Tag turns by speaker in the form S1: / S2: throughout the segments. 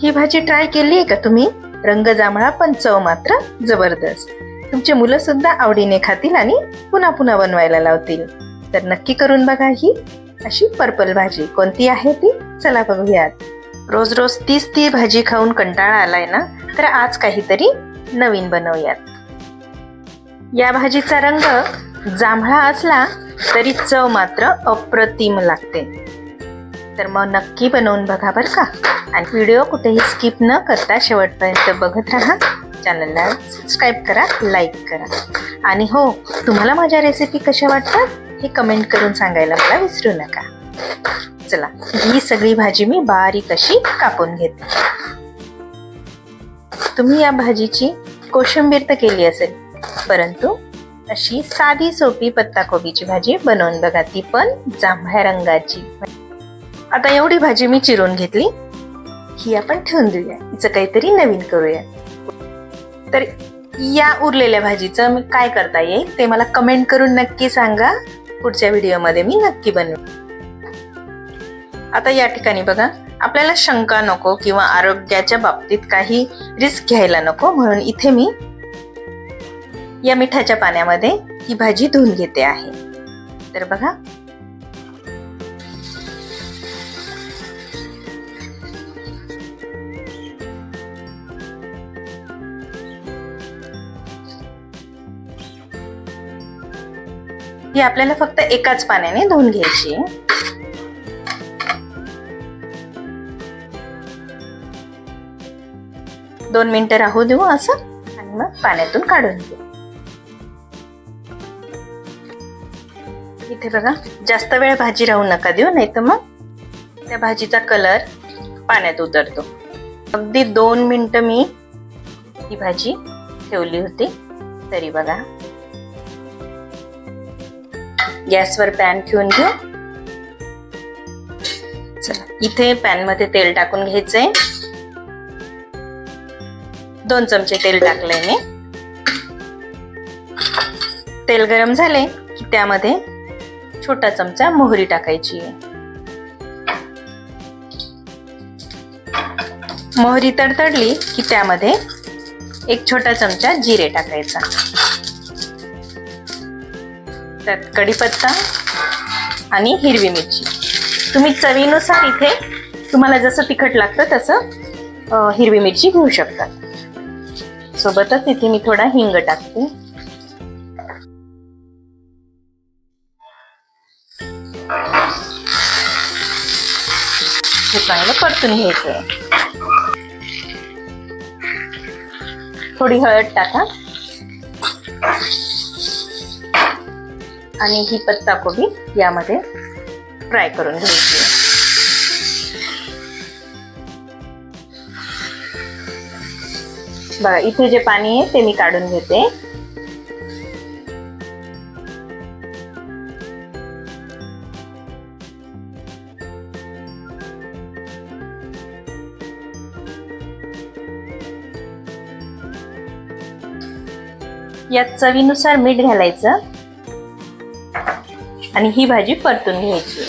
S1: ही भाजी ट्राय केली आहे का तुम्ही? रंग जांभळा पण चव मात्र जबरदस्त. तुमचे मुलं सुद्धा आवडीने खातील आणि पुन्हा पुन्हा बनवायला लावतील. तर नक्की करून बघा ही अशी पर्पल भाजी. कोणती आहे ती? चला बघूयात. रोज रोज तीच ती भाजी खाऊन कंटाळा आलाय ना, तर आज काहीतरी नवीन बनवूयात. या भाजीचा रंग जांभळा असला तरी चव मात्र अप्रतिम लागते. तर मग नक्की बनवून बघा बरं का. आणि व्हिडिओ कुठेही स्किप न करता शेवटपर्यंत बघत राहा. चॅनलला सबस्क्राईब करा, लाईक करा. आणि हो, तुम्हाला माझ्या रेसिपी कशा वाटतात हे कमेंट करून सांगायला मला विसरू नका. चला, ही सगळी भाजी मी बारीक अशी कापून घेते. तुम्ही या भाजीची कोशिंबीर तर केली असेल, परंतु अशी साधी सोपी पत्ताकोबीची भाजी बनवून बघा, ती पण जांभळ्या रंगाची. आता एवढी भाजी मी चिरून घेतली, ही आपण ठेवून देऊया. हिचं काहीतरी नवीन करूया. तर या उरलेल्या भाजीचं मी काय करता येईल ते मला कमेंट करून नक्की सांगा. पुढच्या व्हिडिओमध्ये मी नक्की बनवेन. आता या ठिकाणी बघा, आपल्याला शंका नको किंवा आरोग्याच्या बाबतीत काही रिस्क घ्यायला नको, म्हणून इथे मी या मिठाच्या पाण्यामध्ये ही भाजी धुवून घेते आहे. तर बघा, ही आपल्याला फक्त एकाच पाण्याने धुवून घ्यायची आहे. दोन मिनिटं राहू देऊ असं, आणि मग पाण्यातून काढून घेऊ. इथे बघा, जास्त वेळ भाजी राहू नका देऊ, नाही तर मग त्या भाजीचा कलर पाण्यात उतरतो. अगदी 2 मिनिटं मी ही भाजी ठेवली होती. तरी बघा, गॅसवर पॅन ठेवून घेऊ. चला, इथे पॅन मध्ये तेल टाकून घ्यायचंय. 2 चमचे तेल टाकलंय मी. तेल गरम झाले की त्यामध्ये छोटा चमचा मोहरी टाकायची आहे. मोहरी तडतडली की त्यामध्ये 1 छोटा चमचा जिरे टाकायचा. त्यात कढीपत्ता आणि हिरवी मिरची. तुम्ही चवीनुसार इथे तुम्हाला जसं तिखट लागतं तसं हिरवी मिरची घेऊ शकता. सोबतच इथे मी थोडा हिंग टाकते. हे चांगलं परतून घ्यायचं. थोडी हळद टाका आणि ही पत्ताकोबी यामध्ये फ्राय करून घ्यायची. बघा, इथे जे पाणी आहे ते मी काढून घेते. यात चवीनुसार मीठ घालायचं आणि ही भाजी परतून घ्यायची.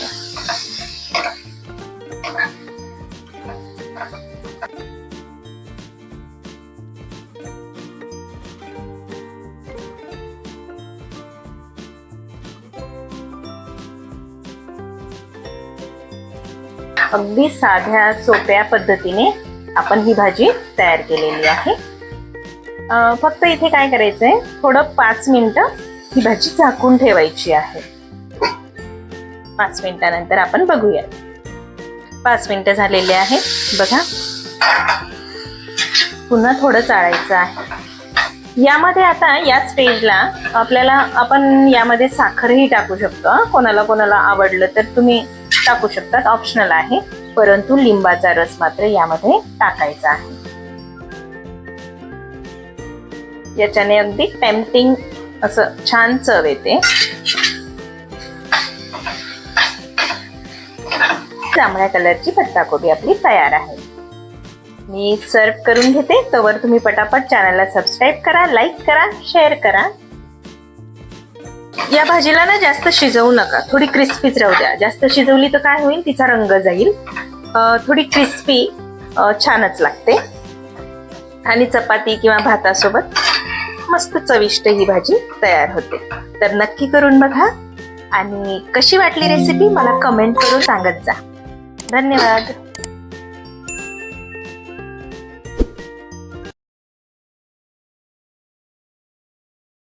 S1: अगदी साध्या सोप्या पद्धतीने आपण ही भाजी तयार केलेली आहे. फक्त इथे काय करायचंय, थोडं 5 मिनिटं ही भाजी झाकून ठेवायची आहे. 5 मिनिटानंतर आपण बघूया. 5 मिनिटं झालेली आहेत. बघा, पुन्हा थोडं चाळायचं आहे. यामध्ये आता या स्टेजला आपल्याला आपण यामध्ये साखरही टाकू शकतो. कोणाला कोणाला आवडलं तर तुम्ही टाकू शकतात, ऑप्शनल आहे. परंतु लिंबाचा रस मात्र यामध्ये टाकायचा आहे. याच्याने अगदी टेम्पटिंग असं छान चव येते. जांभळ्या कलरची पत्ताकोबी आपली तयार आहे. मी सर्व करून घेते. तोवर तुम्ही पटापट चॅनलला सबस्क्राईब करा, लाईक करा, शेअर करा. या भाजीला ना जास्त शिजवू नका, थोडी क्रिस्पीच राहू द्या. जास्त शिजवली तर काय होईल, तिचा रंग जाईल. थोडी क्रिस्पी छानच लागते आणि चपाती किंवा भातासोबत मस्त चविष्ट ही भाजी तयार होते. तर नक्की करून बघा आणि कशी वाटली रेसिपी मला कमेंट करून सांगत जा. धन्यवाद.